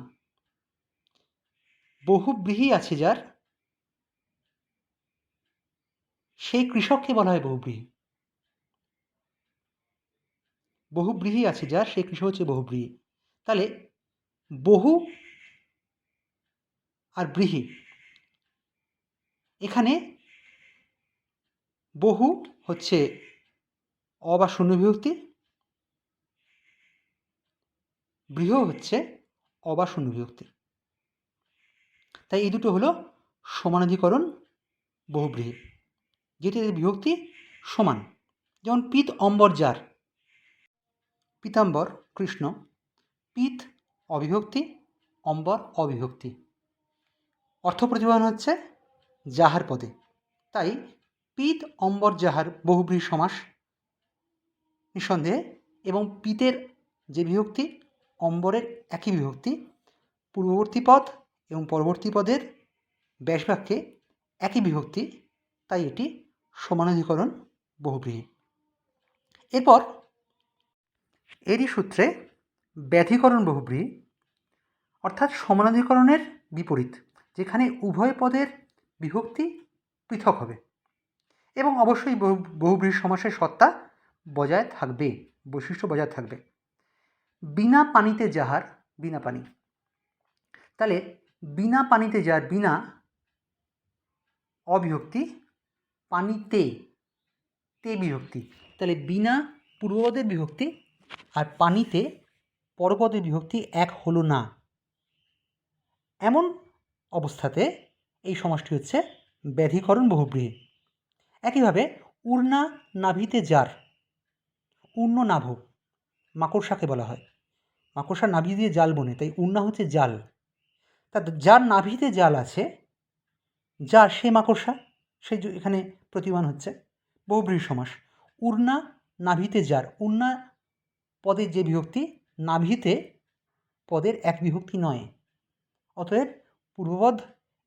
বহুব্রীহি আছে যার, সেই কৃষককে বলা হয় বহুব্রীহি। বহুব্রীহি আছে যার, সেই কৃষক হচ্ছে বহুব্রীহি। তাহলে বহু আর ব্রীহি, এখানে বহু হচ্ছে অ বা শূন্য বিভক্তি, বৃহ হচ্ছে অ বা শূন্য বিভক্তি। তাই এই দুটো হলো সমানাধিকরণ বহুব্রীহি, যেটি বিভক্তি সমান। যেমন পিত অম্বর যার, পীতাম্বর কৃষ্ণ, পিত অবিভক্তি, অম্বর অবিভক্তি, অর্থ প্রতিপাদন হচ্ছে যাহার পদে। তাই পিত অম্বর যাহার বহুব্রীহি সমাস নিঃসন্দেহে, এবং পিতের যে বিভক্তি, অম্বরের একই বিভক্তি, পূর্ববর্তী পদ এবং পরবর্তী পদের ব্যাসবাক্যে একই বিভক্তি, তাই এটি সমানাধিকরণ বহুব্রীহি। এরপর এরই সূত্রে ব্যাধিকরণ বহুব্রীহি, অর্থাৎ সমানাধিকরণের বিপরীত, যেখানে উভয় পদের বিভক্তি পৃথক হবে এবং অবশ্যই বহুব্রীহি সমাসের সত্তা বজায় থাকবে, বৈশিষ্ট্য বজায় থাকবে। বিনা পানিতে যাহার, বিনা পানি, তাহলে বিনা পানিতে যার, বিনা অবিভক্তি, পানিতে তে বিভক্তি, তাহলে বিনা পূর্বপদের বিভক্তি আর পানিতে পরপদের বিভক্তি এক হলো না, এমন অবস্থাতে এই সমাসটি হচ্ছে ব্যাধিকরণ বহুব্রীহি। একইভাবে উর্না নাভিতে যার, উর্ণ নাভ মাকড়সাকে বলা হয়, মাকড়সার নাভি দিয়ে জাল বনে, তাই উর্না হচ্ছে জাল। তা যার নাভিতে জাল আছে, যার সে মাকড়সা, সেই এখানে প্রতিমান হচ্ছে বহুব্রীহি সমাস। উর্না নাভিতে যার, উর্না পদের যে বিভক্তি, নাভিতে পদের এক বিভক্তি নয়, অতএব পূর্বপদ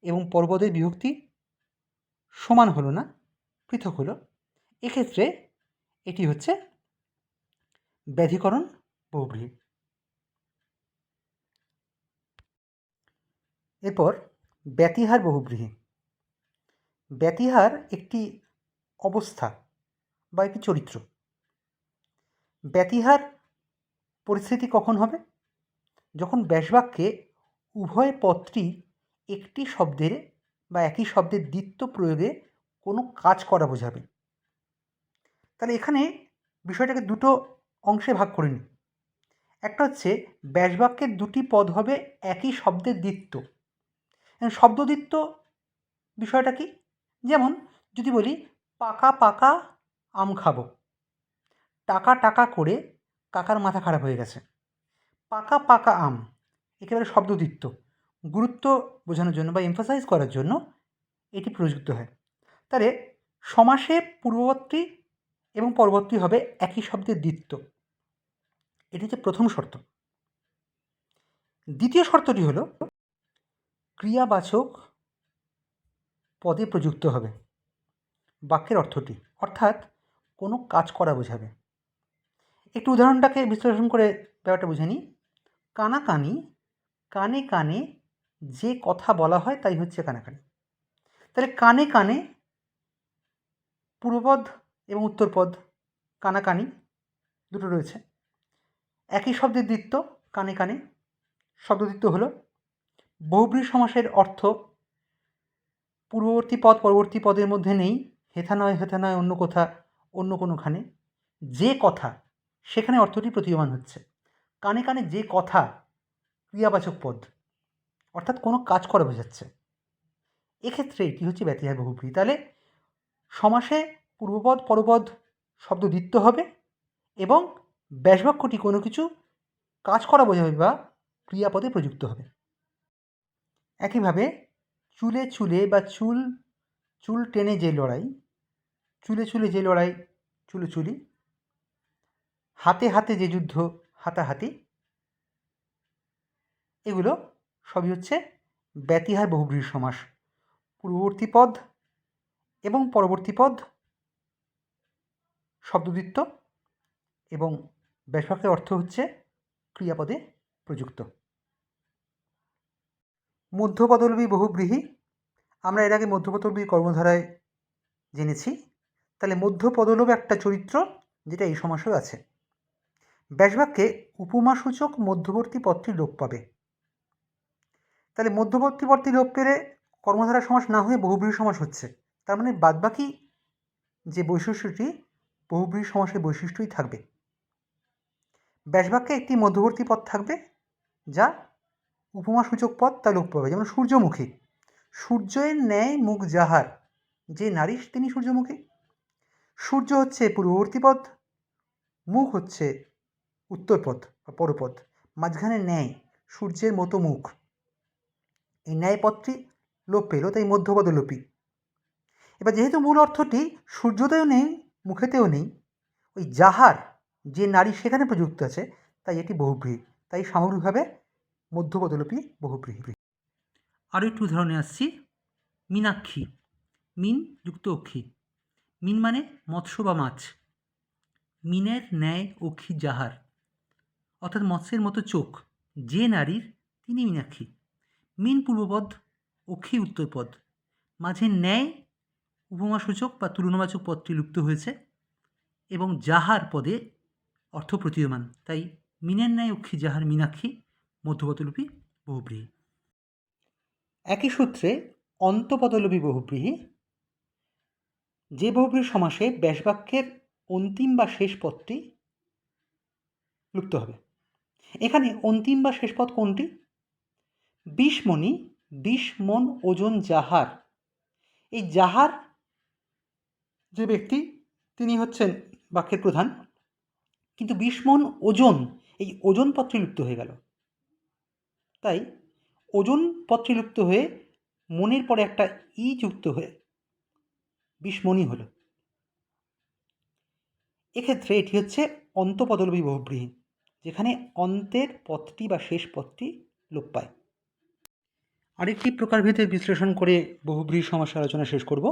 এবং পরপদের বিভক্তি সমান হলো না, পৃথক হলো। এক্ষেত্রে এটি হচ্ছে ব্যাধিকরণ বহুব্রীহি। এরপর ব্যতিহার বহুব্রীহি। ব্যতিহার একটি অবস্থা বা একটি চরিত্র। ব্যতিহার পরিস্থিতি কখন হবে? যখন ব্যাসবাক্যে উভয় পদটি একটি শব্দের বা একই শব্দের দ্বিত্ব প্রয়োগে কোনো কাজ করা বোঝাবে। তাহলে এখানে বিষয়টাকে দুটো অংশে ভাগ করে নিই। একটা হচ্ছে ব্যাসবাক্যের দুটি পদ হবে একই শব্দের দ্বিত্ব। শব্দদ্বিত্ব বিষয়টা কি? যেমন যদি বলি পাকা পাকা আম খাবো, টাকা টাকা করে কাকার মাথা খারাপ হয়ে গেছে। পাকা পাকা আম একেবারে শব্দদ্বিত্ব, গুরুত্ব বোঝানোর জন্য বা এমফাসাইজ করার জন্য এটি প্রযুক্ত হয়। তাহলে সমাসে পূর্ববর্তী এবং পরবর্তী হবে একই শব্দের দ্বিত্ব, এটি হচ্ছে প্রথম শর্ত। দ্বিতীয় শর্তটি হলো ক্রিয়াবাচক পদে প্রযুক্ত হবে বাক্যের অর্থটি, অর্থাৎ কোনো কাজ করা বোঝাবে। একটু উদাহরণটাকে বিশ্লেষণ করে ব্যাপারটা বুঝে নিই। কানাকানি, কানে কানে যে কথা বলা হয় তাই হচ্ছে কানাকানি। তাহলে কানে কানে পূর্বপদ এবং উত্তরপদ কানাকানি দুটো রয়েছে, একই শব্দের দ্বিত্ব কানে কানে, শব্দদ্বিত্ব হলো। বহুব্রীহি সমাসের অর্থ পূর্ববর্তী পদ পরবর্তী পদের মধ্যে নেই, হেথা নয় হেথা নয় অন্য কোথা অন্য কোনোখানে, যে কথা সেখানে অর্থটি প্রতীয়মান হচ্ছে। কানে কানে যে কথা ক্রিয়াবাচক পদ, অর্থাৎ কোনো কাজ করা বোঝাচ্ছে। এক্ষেত্রে এটি হচ্ছে ব্যতিহার বহুব্রীহি। তাহলে সমাসে পূর্বপদ পরপদ শব্দ দ্বিত্ব হবে এবং ব্যাসবাক্যটি কোনো কিছু কাজ করা বোঝাবে বা ক্রিয়াপদে প্রযুক্ত হবে। একইভাবে চুলে চুলে বা চুল চুল টেনে যে লড়াই, চুলে চুলে যে লড়াই চুলোচুলি, হাতে হাতে যে যুদ্ধ হাতাহাতি, এগুলো সবই হচ্ছে ব্যতিহার বহুব্রীহি সমাস। পূর্ববর্তী পদ এবং পরবর্তী পদ শব্দদ্বিত্ব এবং ব্যাসবাক্যের অর্থ হচ্ছে ক্রিয়াপদে প্রযুক্ত। মধ্যপদলোপী বহুব্রীহি, আমরা এর আগে মধ্যপদলোপী কর্মধারায় জেনেছি। তাহলে মধ্যপদলোপ একটা চরিত্র যেটা এই সমাসেও আছে। ব্যাসবাক্যে উপমাসূচক মধ্যবর্তী পদটি লোপ পাবে। তাহলে মধ্যবর্তী পদটি লোপ পেলে কর্মধারা সমাস না হয়ে বহুব্রীহি সমাস হচ্ছে। তার মানে বাদবাকি যে বৈশিষ্ট্যটি বহুব্রীহি সমাসের বৈশিষ্ট্যই থাকবে। ব্যাসবাক্যে একটি মধ্যবর্তী পদ থাকবে যা উপমাসূচক পদ তা লোপ পাবে। যেমন সূর্যমুখী, সূর্যের ন্যায় মুখ যাহার, যে নারী তিনি সূর্যমুখী। সূর্য হচ্ছে পূর্ববর্তী পদ, মুখ হচ্ছে উত্তরপদ বা পরপদ, মাঝখানে ন্যায়, সূর্যের মতো মুখ। এই ন্যায় পদটি লোপ পেল, তাই মধ্যপদলোপী। এবার যেহেতু মূল অর্থটি সূর্যতেও নেই মুখেতেও নেই, ওই যাহার যে নারী সেখানে প্রযুক্ত আছে, তাই এটি বহুব্রীহি, তাই সামগ্রিকভাবে মধ্যপদলোপী বহুব্রীহি। আরও একটু উদাহরণে আসছি। মীনাক্ষী, মিন যুক্ত অক্ষী, মিন মানে মৎস্য বা মাছ। মিনের ন্যায় অক্ষী যাহার, অর্থাৎ মৎস্যের মতো চোখ যে নারীর তিনি মীনাক্ষী। মিন পূর্বপদ, অক্ষী উত্তরপদ, মাঝে ন্যায় উপমাসূচক বা তুলনাবাচক পদটি লুপ্ত হয়েছে এবং যাহার পদে অর্থ প্রতীয়মান, তাই মিনের ন্যায় অক্ষী যাহার মীনাক্ষী মধ্যপদলোপী বহুব্রীহি। একই সূত্রে অন্তপদলোপী বহুব্রীহি, যে বহুব্রীহি সমাসে ব্যাসবাক্যের অন্তিম বা শেষ পদটি লুপ্ত হবে। এখানে অন্তিম বা শেষ পদ কোনটি? 20 মণি 20 মণ ওজন যাহার, এই যাহার যে ব্যক্তি তিনি হচ্ছেন বাক্যের প্রধান, কিন্তু 20 মণ ওজন, এই ওজন পদটি লুপ্ত হয়ে গেল। তাই ওজন পদটি লুপ্ত হয়ে মনের পরে একটা ই যুক্ত হয়ে 20 মণি হলো। এক্ষেত্রে এটি হচ্ছে অন্তপদলোপী বহুব্রীহি, যেখানে অন্তের পদটি বা শেষ পদটি লোপ পায়। আরেকটি প্রকারভেদে বিশ্লেষণ করে বহুব্রীহি সমাসের আলোচনা শেষ করব।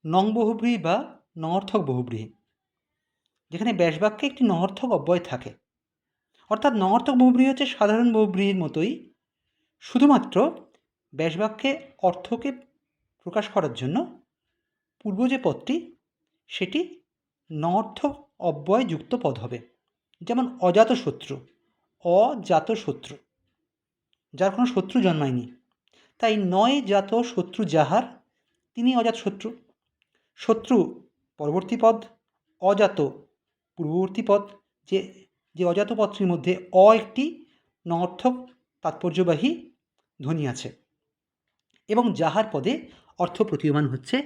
নং বহুব্রীহি বা নঅর্থক বহুব্রীহি, যেখানে ব্যাসবাক্যে একটি নঅর্থক অব্যয় থাকে। অর্থাৎ নঅর্থক বহুব্রীহি হচ্ছে সাধারণ বহুব্রীহির মতোই, শুধুমাত্র ব্যাসবাক্যে অর্থকে প্রকাশ করার জন্য পূর্ব যে পদটি সেটি নঅর্থক অব্যয় যুক্ত পদ হবে। যেমন অজাতশত্রু, অজাতশত্রু, যার কোনো শত্রু জন্মায়নি, তাই নয় জাত শত্রু যাহার তিনি অজাতশত্রু। শত্রু পরবর্তী পদ, অজাত পূর্ববর্তী পদ, যে অজাত পদটির মধ্যে অ একটি নঅর্থক তাৎপর্যবাহী ধ্বনি আছে এবং যাহার পদে অর্থ প্রতীয়মান হচ্ছে,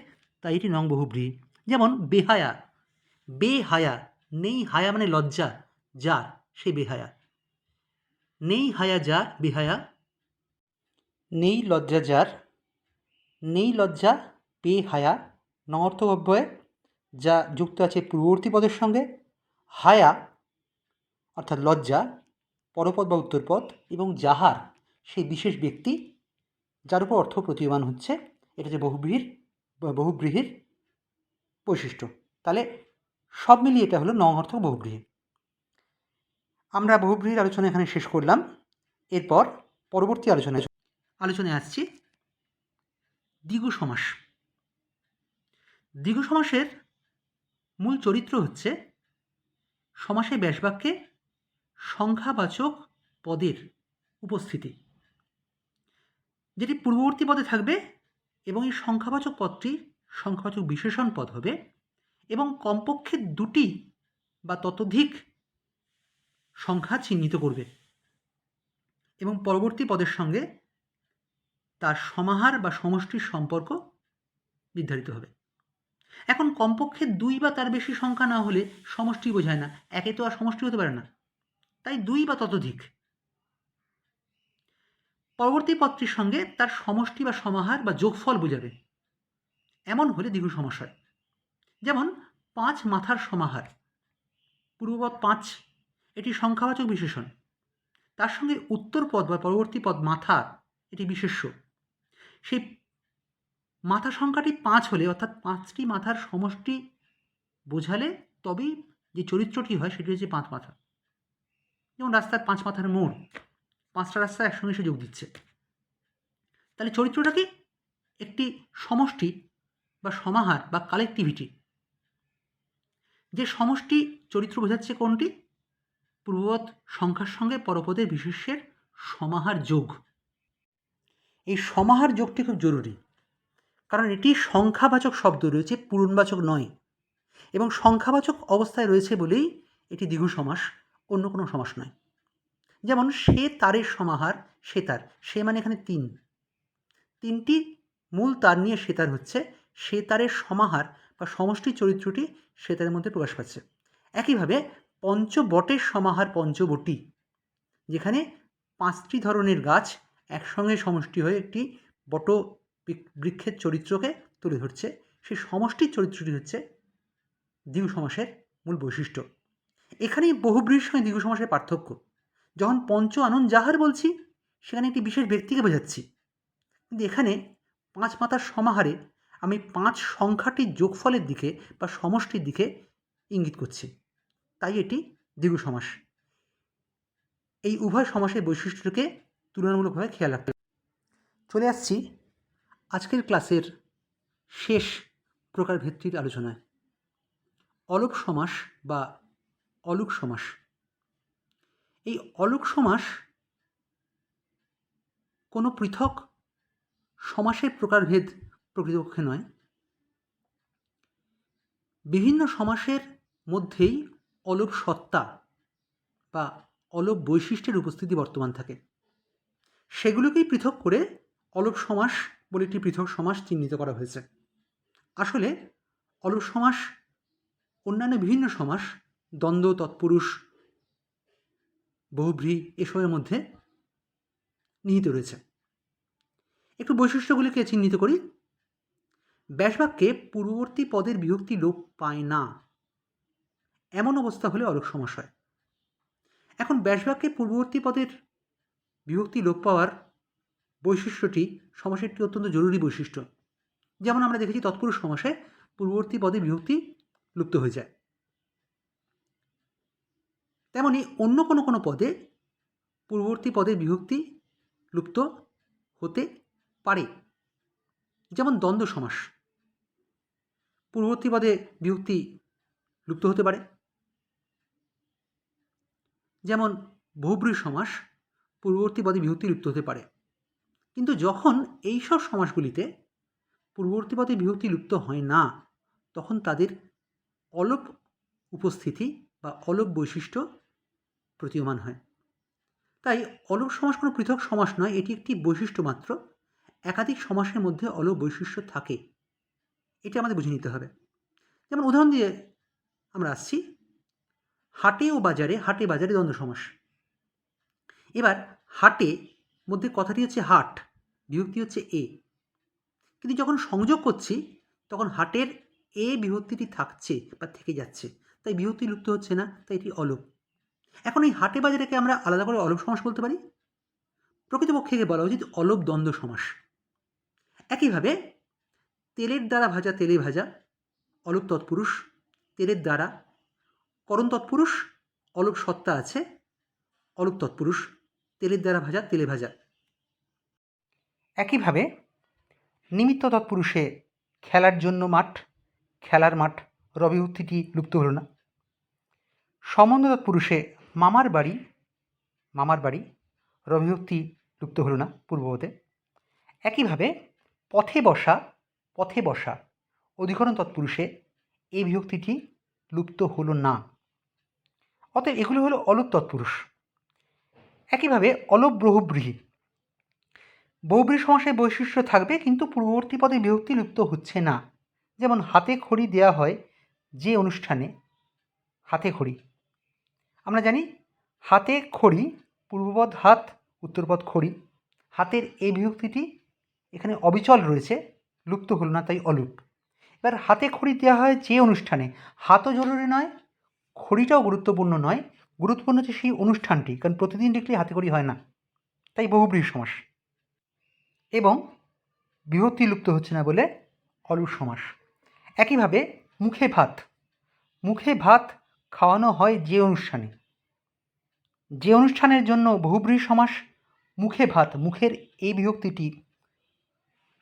তাই এটি নং বহুব্রীহি। যেমন বেহায়া, বেহায়া, নেই হায়া মানে লজ্জা, যার সেই বেহায়া। নেই হায়া যার বেহায়া, নেই লজ্জা যার, নেই লজ্জা বেহায়া নঅর্থক অব্যয় যা যুক্ত আছে পূর্ববর্তী পদের সঙ্গে। হায়া অর্থাৎ লজ্জা পরপদ বা উত্তরপদ, এবং যাহার সেই বিশেষ ব্যক্তি যার উপর অর্থ প্রতীয়মান হচ্ছে। এটা হচ্ছে বহুব্রীহির বৈশিষ্ট্য। তাহলে সব মিলিয়ে এটা হলো নঅর্থক বহুব্রীহি। আমরা বহুব্রীহির আলোচনা এখানে শেষ করলাম। এরপর পরবর্তী আলোচনায় আসছি দ্বিগু সমাস। দ্বিগু সমাসের মূল চরিত্র হচ্ছে সমাসে ব্যাসবাক্যে সংখ্যাবাচক পদের উপস্থিতি, যেটি পূর্ববর্তী পদে থাকবে এবং এই সংখ্যাবাচক পদটি সংখ্যাবাচক বিশেষণ পদ হবে এবং কমপক্ষে দুটি বা ততোধিক সংখ্যা চিহ্নিত করবে এবং পরবর্তী পদের সঙ্গে তার সমাহার বা সমষ্টির সম্পর্ক নির্ধারিত হবে। এখন কমপক্ষে 2 বা তার বেশি সংখ্যা না হলে সমষ্টি বোঝায় না, একে তো আর সমষ্টি হতে পারে না, তাই 2 বা ততোধিক। পরবর্তী পদটির সঙ্গে তার সমষ্টি বা সমাহার বা যোগফল বোঝাবে, এমন হলে দ্বিগু সমাস হয়। যেমন 5 মাথার সমাহার, পূর্বপদ 5 এটি সংখ্যাবাচক বিশেষণ, তার সঙ্গে উত্তর পদ বা পরবর্তী পদ মাথা এটি বিশেষ্য। সেই মাথা সংখ্যাটি 5 হলে, অর্থাৎ 5টি মাথার সমষ্টি বোঝালে তবেই যে চরিত্রটি হয় সেটি হচ্ছে পাঁচ মাথা। যেমন রাস্তার পাঁচ মাথার মোড়, পাঁচটা রাস্তা একসঙ্গে এসে যোগ দিচ্ছে। তাহলে চরিত্রটা কি? একটি সমষ্টি বা সমাহার বা কালেকটিভিটি। যে সমষ্টি চরিত্র বোঝাচ্ছে কোনটি? পূর্ববৎ সংখ্যার সঙ্গে পরপদের বিশেষ্যের সমাহার যোগ। এই সমাহার যোগটি খুব জরুরি, কারণ এটি সংখ্যাবাচক শব্দ রয়েছে, পূরণবাচক নয়, এবং সংখ্যাবাচক অবস্থায় রয়েছে বলেই এটি দ্বিগু সমাস, অন্য কোনো সমাস নয়। যেমন সে তারের সমাহার, সে তার, সে মানে এখানে তিনটি মূল তার নিয়ে সে তার হচ্ছে, সে তারের সমাহার বা সমষ্টি চরিত্রটি সে তারের মধ্যে প্রকাশ পাচ্ছে। একইভাবে পঞ্চবটের সমাহার পঞ্চবটী, যেখানে পাঁচটি ধরনের গাছ একসঙ্গে সমষ্টি হয়ে একটি বট বৃক্ষের চরিত্রকে তুলে ধরছে, সেই সমষ্টির চরিত্রটি হচ্ছে দ্বিগু সমাসের মূল বৈশিষ্ট্য। এখানেই বহুব্রীহির সঙ্গে দ্বিগু সমাসের পার্থক্য। যখন পঞ্চ আনন যাহার বলছি, সেখানে একটি বিশেষ ব্যক্তিকে বোঝাচ্ছি, কিন্তু এখানে পাঁচ মাথার সমাহারে আমি পাঁচ সংখ্যাটির যোগফলের দিকে বা সমষ্টির দিকে ইঙ্গিত করছি, তাই এটি দ্বিগু সমাস। এই উভয় সমাসের বৈশিষ্ট্যকে তুলনামূলকভাবে খেয়াল রাখতে হবে। চলে আসছি আজকের ক্লাসের শেষ প্রকারভেদটির আলোচনায়, অলুক সমাস বা অলুক সমাস। এই অলুক সমাস কোনো পৃথক সমাসের প্রকারভেদ প্রকৃতপক্ষে নয়, বিভিন্ন সমাসের মধ্যেই অলুক সত্তা বা অলুক বৈশিষ্ট্যের উপস্থিতি বর্তমান থাকে, সেগুলোকেই পৃথক করে অলুক সমাস বলে একটি পৃথক সমাস চিহ্নিত করা হয়েছে। আসলে অলুক সমাস অন্যান্য বিভিন্ন সমাস, দ্বন্দ্ব, তৎপুরুষ, বহুব্রীহি এসবের মধ্যে নিহিত রয়েছে। একটু বৈশিষ্ট্যগুলিকে চিহ্নিত করি। ব্যাসবাক্যে পূর্ববর্তী পদের বিভক্তি লোপ পায় না, এমন অবস্থা হলে অলুক সমাস হয়। এখন ব্যাসবাক্যে পূর্ববর্তী পদের বিভক্তি লোপ পাওয়ার বৈশিষ্ট্যটি সমাসের একটি অত্যন্ত জরুরি বৈশিষ্ট্য। যেমন আমরা দেখেছি তৎপুরুষ সমাসে পূর্ববর্তী পদে বিভক্তি লুপ্ত হয়ে যায়, তেমনি অন্য কোনো পদে পূর্ববর্তী পদের বিভক্তি লুপ্ত হতে পারে। যেমন দ্বন্দ্ব সমাস, পূর্ববর্তী পদে বিভক্তি লুপ্ত হতে পারে। যেমন বহুব্রীহি সমাস, পূর্ববর্তী পদে বিভক্তি লুপ্ত হতে পারে। কিন্তু যখন এইসব সমাসগুলিতে পূর্ববর্তী পদে বিভক্তি লুপ্ত হয় না, তখন তাদের অলুক উপস্থিতি বা অলুক বৈশিষ্ট্য প্রতীয়মান হয়। তাই অলুক সমাস কোনো পৃথক সমাস নয়, এটি একটি বৈশিষ্ট্য মাত্র। একাধিক সমাসের মধ্যে অলুক বৈশিষ্ট্য থাকে, এটা আমাদের বুঝে নিতে হবে। যেমন উদাহরণ দিয়ে আমরা আসছি, হাটে ও বাজারে, হাটে বাজারে দ্বন্দ্ব সমাস। এবার হাটে মধ্যে কথাটি হচ্ছে হাট, বিভক্তি হচ্ছে এ, কিন্তু যখন সংযোগ করছি তখন হাটের এ বিভক্তিটি থাকছে বা থেকে যাচ্ছে, তাই বিভক্তি লুপ্ত হচ্ছে না, তাই এটি অলুক। এখন এই হাটে বাজারেকে আমরা আলাদা করে অলুক সমাস বলতে পারি, প্রকৃতপক্ষে বলা উচিত অলুক দ্বন্দ্ব সমাস। একইভাবে তেলের দ্বারা ভাজা, তেলে ভাজা, অলুক তৎপুরুষ, তেলের দ্বারা। করণ তৎপুরুষ, অলুক সত্তা আছে, অলুক তৎপুরুষ, তেলের দ্বারা ভাজা, তেলে ভাজা। একইভাবে নিমিত্ত তৎপুরুষে খেলার জন্য মাঠ, খেলার মাঠ, রবিভক্তিটি লুপ্ত হল না। সম্বন্ধ তৎপুরুষে মামার বাড়ি, মামার বাড়ি, রবিভক্তি লুপ্ত হল না পূর্ববতে। একইভাবে পথে বসা, পথে বসা, অধিকরণ তৎপুরুষে এই বিভক্তিটি লুপ্ত হল না। অতএব এগুলো হলো অলুক তৎপুরুষ। একইভাবে অলুক বহুব্রীহি, বহুব্রীহি সমাসের বৈশিষ্ট্য থাকবে, কিন্তু পূর্ববর্তী পদে বিভক্তি লুপ্ত হচ্ছে না। যেমন হাতে খড়ি দেওয়া হয় যে অনুষ্ঠানে, হাতে খড়ি, আমরা জানি হাতে খড়ি, পূর্বপদ হাত, উত্তরপদ খড়ি, হাতের এই বিভক্তিটি এখানে অবিচল রয়েছে, লুপ্ত হল না, তাই অলুক। এবার হাতে খড়ি দেওয়া হয় যে অনুষ্ঠানে, হাতও জরুরি নয়, খড়িটাও গুরুত্বপূর্ণ নয়, গুরুত্বপূর্ণ হচ্ছে সেই অনুষ্ঠানটি, কারণ প্রতিদিন দেখলে হাতে খড়ি হয় না, তাই বহুব্রীহি সমাস। এবং বিভক্তি লুপ্ত হচ্ছে না বলে অলুক সমাস। একইভাবে মুখে ভাত, মুখে ভাত খাওয়ানো হয় যে অনুষ্ঠানে। যে অনুষ্ঠানের জন্য বহুব্রীহি সমাস মুখে ভাত, মুখের এই বিভক্তিটি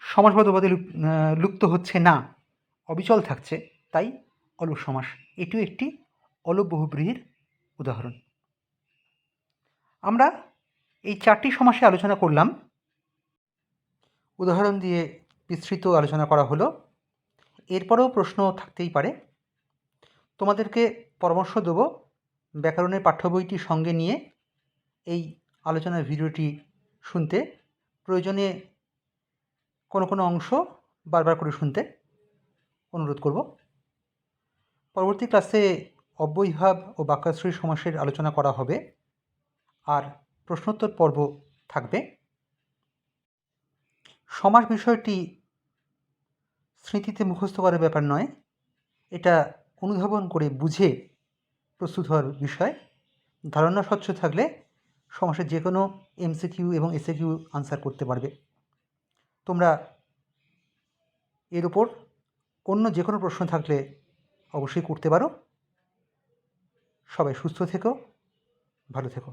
সমাসবদ্ধ পদে লুপ্ত হচ্ছে না, অবিচল থাকছে, তাই অলোপ সমাস। এটিও একটি অলোপ বহুব্রীহির উদাহরণ। আমরা এই 4টি সমাসে আলোচনা করলাম, উদাহরণ দিয়ে বিস্তৃত আলোচনা করা হলো। এরপরেও প্রশ্ন থাকতেই পারে। তোমাদেরকে পরামর্শ দেব ব্যাকরণের পাঠ্য বইটি সঙ্গে নিয়ে এই আলোচনার ভিডিওটি শুনতে, প্রয়োজনে কোনো কোনো অংশ বারবার করে শুনতে অনুরোধ করব। পরবর্তী ক্লাসে অব্যয়ীভাব ও বাক্যাশ্রয়ী সমাসের আলোচনা করা হবে, আর প্রশ্নোত্তর পর্ব থাকবে। সমাস বিষয়টি স্মৃতিতে মুখস্থ করার ব্যাপার নয়, এটা অনুধাবন করে বুঝে প্রস্তুত হওয়ার বিষয়। ধারণা স্বচ্ছ থাকলে সমাসের যে কোনো এমসিকিউ এবং এসএকিউ আনসার করতে পারবে। তোমরা এর ওপর অন্য যে কোনো প্রশ্ন থাকলে অবশ্যই করতে পারো। সবাই সুস্থ থেকো, ভালো থেকো।